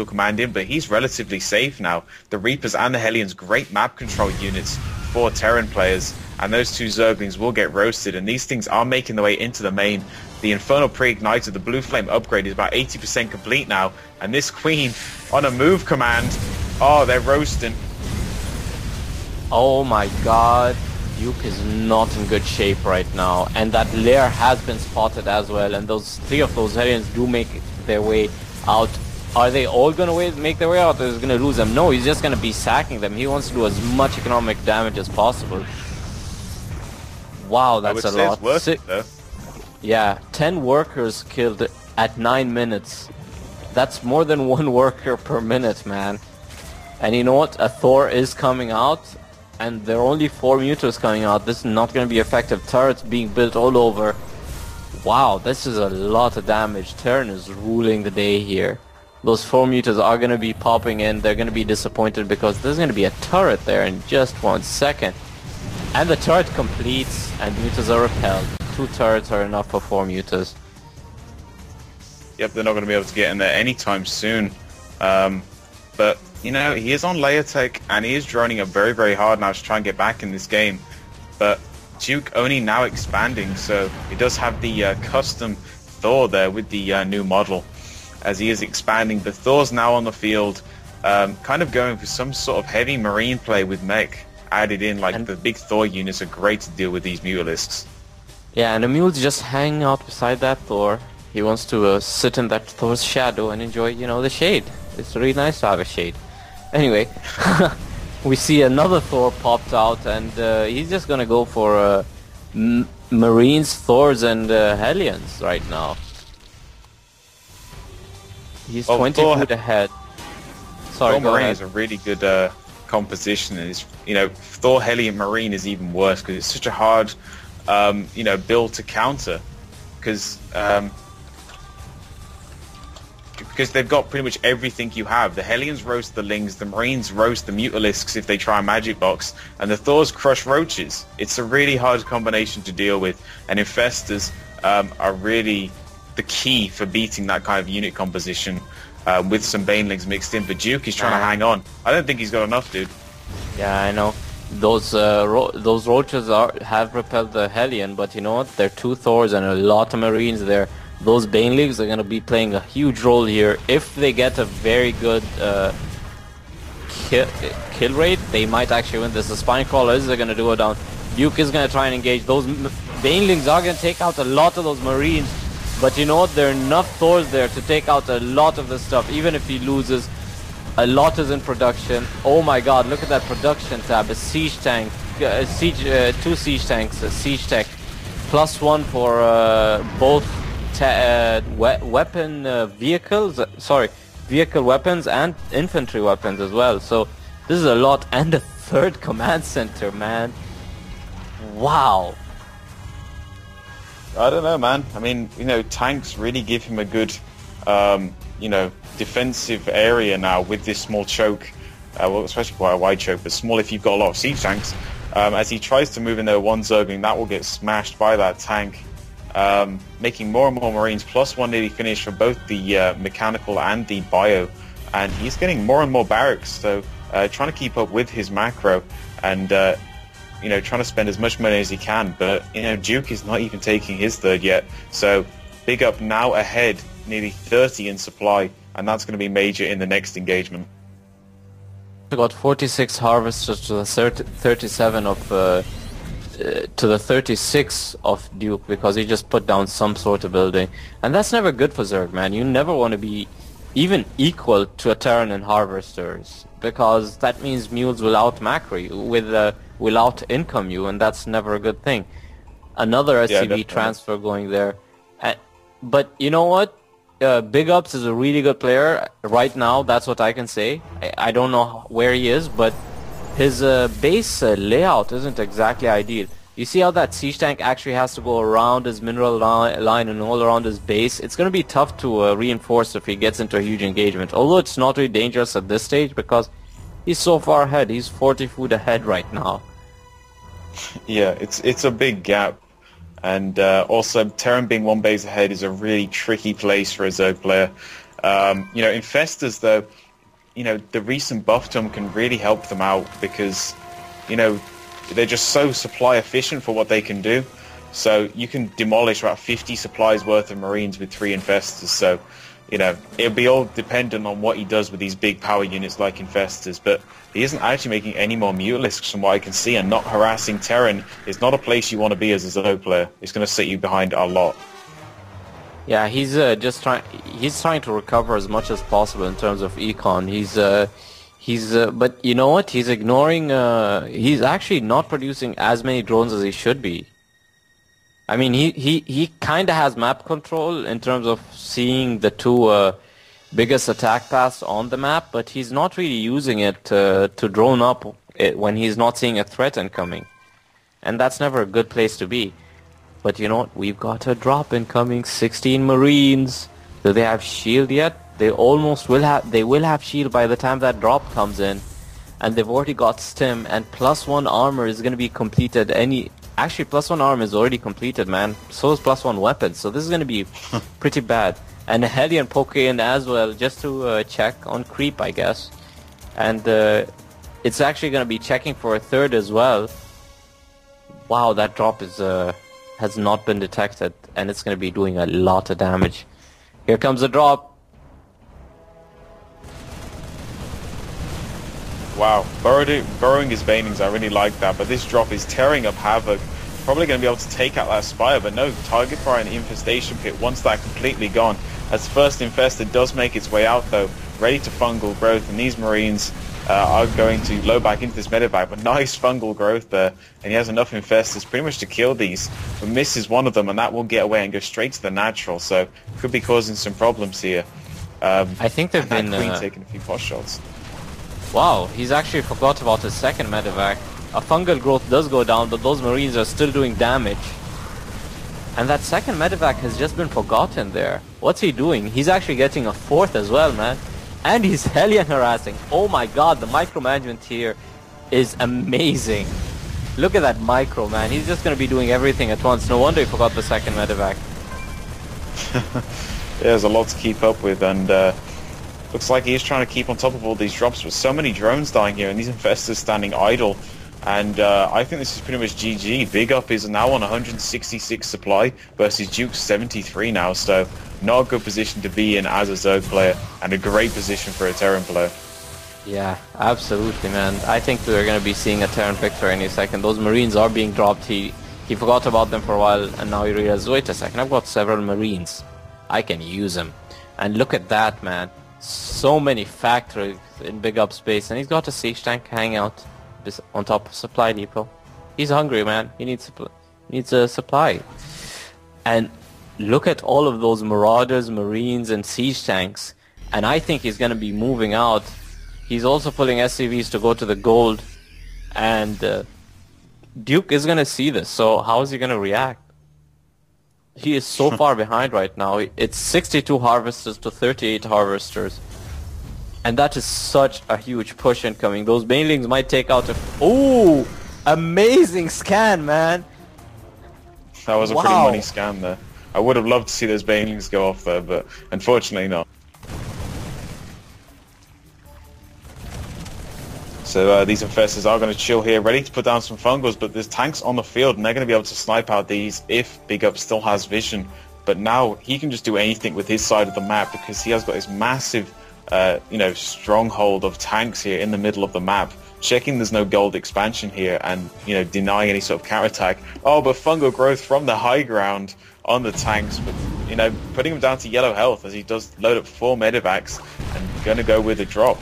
command in, but he's relatively safe now. The Reapers and the Hellions, great map control units for Terran players, and those two Zerglings will get roasted, and these things are making their way into the main. The Infernal Pre-Ignited, the Blue Flame upgrade is about 80% complete now, and this Queen on a move command, oh, they're roasting. Oh my god, Duke is not in good shape right now, and that lair has been spotted as well, and those 3 of those Hellions do make their way out. Are they all gonna make their way out, or is he gonna lose them? No, he's just gonna be sacking them. He wants to do as much economic damage as possible. Wow, that's a lot. It's worth it, though. Yeah, 10 workers killed at 9 minutes. That's more than 1 worker per minute, man. And you know what? A Thor is coming out, and there are only 4 Mutas coming out. This is not going to be effective. Turrets being built all over. Wow, this is a lot of damage. Terran is ruling the day here. Those 4 Mutas are going to be popping in. They're going to be disappointed because there's going to be a turret there in just 1 second. And the turret completes, and Mutas are repelled. 2 turrets are enough for 4 Mutas. Yep, they're not going to be able to get in there anytime soon. But, you know, he is on layer tech, and he is droning up very, very hard now to try and get back in this game. But Duke only now expanding, so he does have the custom Thor there with the new model as he is expanding. But Thor's now on the field, kind of going for some sort of heavy marine play with mech added in. Like, the big Thor units are great to deal with these Mutalisks. Yeah, and the mule's just hanging out beside that Thor. He wants to sit in that Thor's shadow and enjoy, you know, the shade. It's really nice to have a shade. Anyway, we see another Thor popped out, and he's just gonna go for Marines, Thors, and Hellions right now. He's 20 feet ahead. Sorry, Thor go Marine ahead. is a really good composition, and it's, you know, Thor Hellion Marine is even worse because it's such a hard you know, build to counter, because they've got pretty much everything you have. The Hellions roast the Lings, the Marines roast the Mutalisks if they try a magic box, and the Thors crush roaches. It's a really hard combination to deal with, and Infestors are really the key for beating that kind of unit composition with some Banelings mixed in. But Duke is trying to hang on. I don't think he's got enough, dude. Yeah, I know. Those roaches have repelled the Hellion, but you know what? There are 2 Thors and a lot of Marines there. Those Banelings are going to be playing a huge role here. If they get a very good kill rate, they might actually win this. The Spine Crawlers are going to do it down. Duke is going to try and engage. Those Banelings are going to take out a lot of those Marines, but you know what? There are enough Thors there to take out a lot of this stuff. Even if he loses, a lot is in production. Oh my god, look at that production tab. A siege tank, 2 siege tanks, a siege tech, +1 for both weapon vehicles, vehicle weapons and infantry weapons as well. So this is a lot, and a 3rd command center, man. Wow. I don't know, man. I mean, you know, tanks really give him a good you know, defensive area now with this small choke. Well, especially quite a wide choke, but small if you've got a lot of siege tanks. As he tries to move in there, 1 Zergling, that will get smashed by that tank, making more and more Marines. +1 nearly finished for both the mechanical and the bio, and he's getting more and more barracks. So trying to keep up with his macro, and you know, trying to spend as much money as he can. But you know, Duke is not even taking his 3rd yet. So big up now ahead, nearly 30 in supply, and that's going to be major in the next engagement. We got 46 harvesters to the 37 of to the 36 of Duke, because he just put down some sort of building, and that's never good for Zerg, man. You never want to be even equal to a Terran in harvesters, because that means mules will out macro you, will out income you, and that's never a good thing. Another SCV transfer going there, but you know what? Big Ups is a really good player right now, that's what I can say. I don't know where he is, but his base layout isn't exactly ideal. You see how that siege tank actually has to go around his mineral line and all around his base? It's going to be tough to reinforce if he gets into a huge engagement, although it's not really dangerous at this stage because he's so far ahead. He's 40 foot ahead right now. Yeah, it's a big gap. And also, Terran being 1 base ahead is a really tricky place for a Zerg player. You know, Infestors, though, you know, the recent buff to them can really help them out because, you know, they're just so supply efficient for what they can do. So you can demolish about 50 supplies worth of Marines with 3 Infestors. So, you know, it'll be all dependent on what he does with these big power units like Infestors. But he isn't actually making any more Mutalisks from what I can see, and not harassing Terran is not a place you want to be as a Zo player. It's going to sit you behind a lot. Yeah, he's just trying. He's trying to recover as much as possible in terms of econ. But you know what? He's ignoring. He's actually not producing as many drones as he should be. I mean, he kind of has map control in terms of seeing the 2 biggest attack paths on the map, but he's not really using it to drone up when he's not seeing a threat incoming, and that's never a good place to be. But you know what? We've got a drop incoming. 16 Marines. Do they have shield yet? They almost will have. They will have shield by the time that drop comes in, and they've already got stim. And +1 armor is going to be completed. Actually, +1 armor is already completed, man. So is +1 weapons. So this is going to be pretty bad. And a Hellion poke in as well, just to check on creep, I guess. And it's actually going to be checking for a 3rd as well. Wow, that drop is has not been detected, and it's going to be doing a lot of damage. Here comes the drop. Wow, burrowing his banelings, I really like that, but this drop is tearing up Havoc. Probably going to be able to take out that Spire, but no, target fire and Infestation Pit once that's completely gone. As first Infested does make its way out though, ready to fungal growth, and these Marines are going to load back into this medevac, but nice fungal growth there, and he has enough Infestors pretty much to kill these, but misses one of them, and that will get away and go straight to the natural, so could be causing some problems here. I think they've been Queen taking a few pot shots. Wow, he's actually forgot about his second medevac. A fungal growth does go down, but those Marines are still doing damage. And that second medevac has just been forgotten there. What's he doing? He's actually getting a 4th as well, man. And he's Hellion harassing. Oh my god, the micromanagement here is amazing. Look at that micro, man. He's just going to be doing everything at once. No wonder he forgot the second medevac. There's a lot to keep up with, and looks like he is trying to keep on top of all these drops, but so many drones dying here, and these Infestors standing idle. And I think this is pretty much GG. Big Up is now on 166 supply versus Duke's 73 now, so not a good position to be in as a Zerg player, and a great position for a Terran player. Yeah, absolutely, man. I think we're going to be seeing a Terran victory any second. Those Marines are being dropped. He forgot about them for a while, and now he realizes, wait a second, I've got several Marines. I can use them. And look at that, man. So many factories in Big Up space, and he's got a siege tank hanging out on top of supply depot. He's hungry, man. He needs a supply. And look at all of those Marauders, Marines, and siege tanks. And I think he's going to be moving out. He's also pulling SCVs to go to the gold. And Duke is going to see this. So how is he going to react? He is so far behind right now. It's 62 harvesters to 38 harvesters. And that is such a huge push incoming. Those banelings might take out a... Ooh! Amazing scan, man! That was a pretty money scan there. I would have loved to see those banelings go off there, but unfortunately not. So these Infestors are going to chill here, ready to put down some fungals, but there's tanks on the field, and they're going to be able to snipe out these if Big Up still has vision. But now he can just do anything with his side of the map, because he has got this massive... stronghold of tanks here in the middle of the map, checking there's no gold expansion here, and denying any sort of counterattack. Oh, but fungal growth from the high ground on the tanks, but putting him down to yellow health as he does load up 4 medevacs and gonna go with a drop.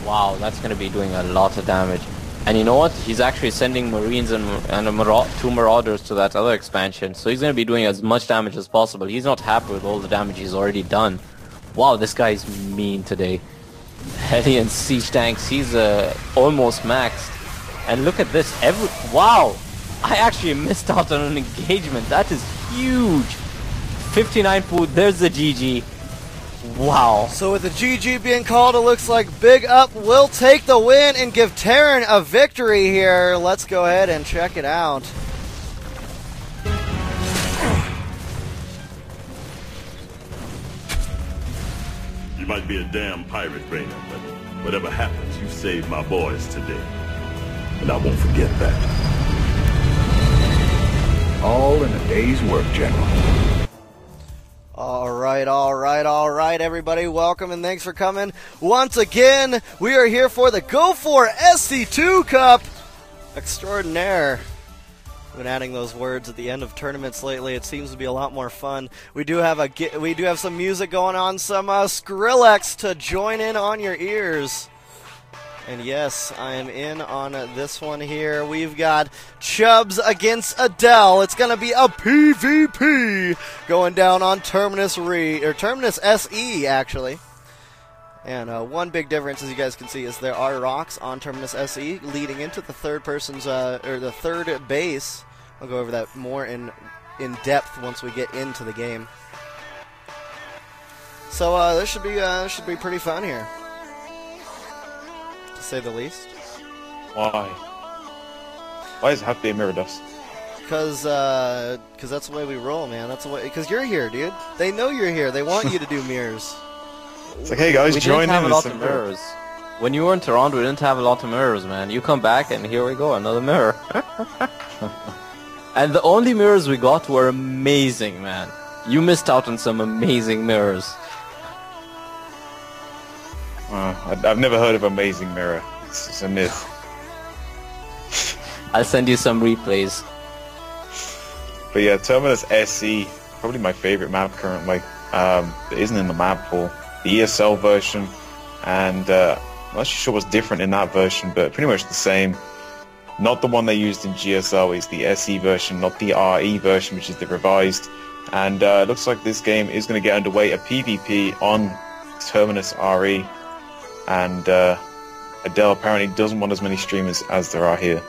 Wow, that's gonna be doing a lot of damage. And you know what? He's actually sending Marines and 2 Marauders to that other expansion, so he's gonna be doing as much damage as possible. He's not happy with all the damage he's already done. Wow, this guy's mean today. Hellion siege tanks, he's almost maxed. And look at this, wow! I actually missed out on an engagement, that is huge! 59 food, there's the GG. Wow. So with the GG being called, it looks like Big Up will take the win and give Terran a victory here. Let's go ahead and check it out. You might be a damn pirate, Rainer, but whatever happens, you saved my boys today. And I won't forget that. All in a day's work, General. All right, everybody. Welcome and thanks for coming. Once again, we are here for the Go4sc2 Cup Extraordinaire. I've been adding those words at the end of tournaments lately. It seems to be a lot more fun. We do have some music going on, some Skrillex to join in on your ears. And yes, I am in on this one here. We've got Chubbs against Adele. It's going to be a PvP going down on Terminus SE, actually. And one big difference, as you guys can see, is there are rocks on Terminus SE leading into the third base. I'll go over that more in depth once we get into the game. So this should be pretty fun here, to say the least. Why? Why does it have to be a mirror dust? Because that's the way we roll, man. That's the way. Because you're here, dude. They know you're here. They want you to do mirrors. It's like, hey guys, we join in. didn't have a lot of mirrors. When you were in Toronto, we didn't have a lot of mirrors, man. You come back and here we go, another mirror. And the only mirrors we got were amazing, man. You missed out on some amazing mirrors. I've never heard of Amazing Mirror. It's a myth. I'll send you some replays. But yeah, Terminus SE, probably my favorite map currently. It isn't in the map pool. The ESL version, and I'm not sure what's different in that version, but pretty much the same. Not the one they used in GSL, is the SE version, not the RE version, which is the revised. And it looks like this game is going to get underway, a PvP on Terminus RE. And Adele apparently doesn't want as many streamers as there are here.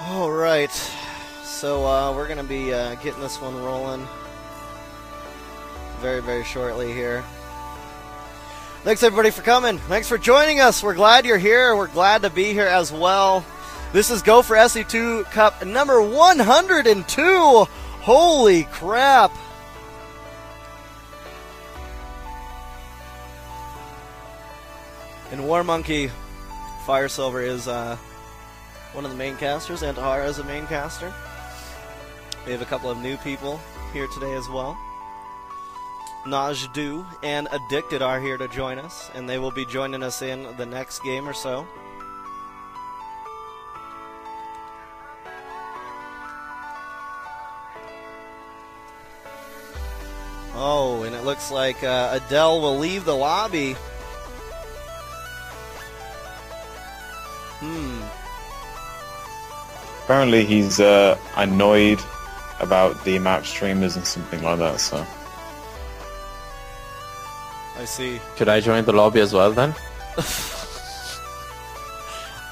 Alright, so we're going to be getting this one rolling very, very shortly here. Thanks everybody for coming. Thanks for joining us. We're glad you're here. We're glad to be here as well. This is Go4sc2 Cup number 102. Holy crap. And War Monkey Fire Silver is one of the main casters. Antahara is a main caster. We have a couple of new people here today as well. Najdu and Addicted are here to join us, and they will be joining us in the next game or so. Oh, and it looks like Adele will leave the lobby. Apparently he's annoyed about the map streamers and something like that, so... I see. Should I join the lobby as well then?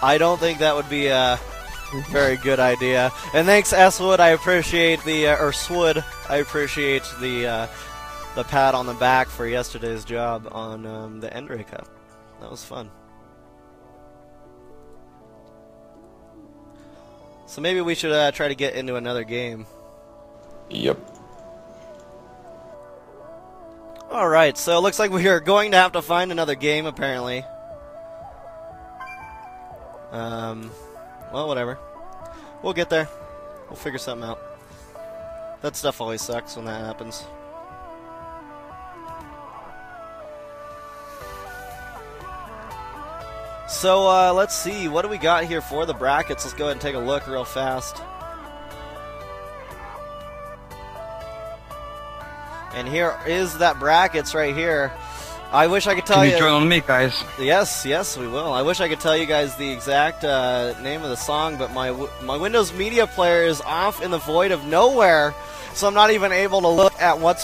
I don't think that would be a very good idea. And thanks, S-Wood. I appreciate the or Swood. I appreciate the pat on the back for yesterday's job on the Endre Cup. That was fun. So maybe we should try to get into another game. Yep. Alright, so it looks like we are going to have to find another game, apparently. Well, whatever. We'll get there. We'll figure something out. That stuff always sucks when that happens. So, let's see. What do we got here for the brackets? Let's go ahead and take a look real fast. And here is that brackets right here. I wish I could tell you... Can you join on me, guys? Yes, yes, we will. I wish I could tell you guys the exact name of the song, but my Windows Media Player is off in the void of nowhere, so I'm not even able to look at what's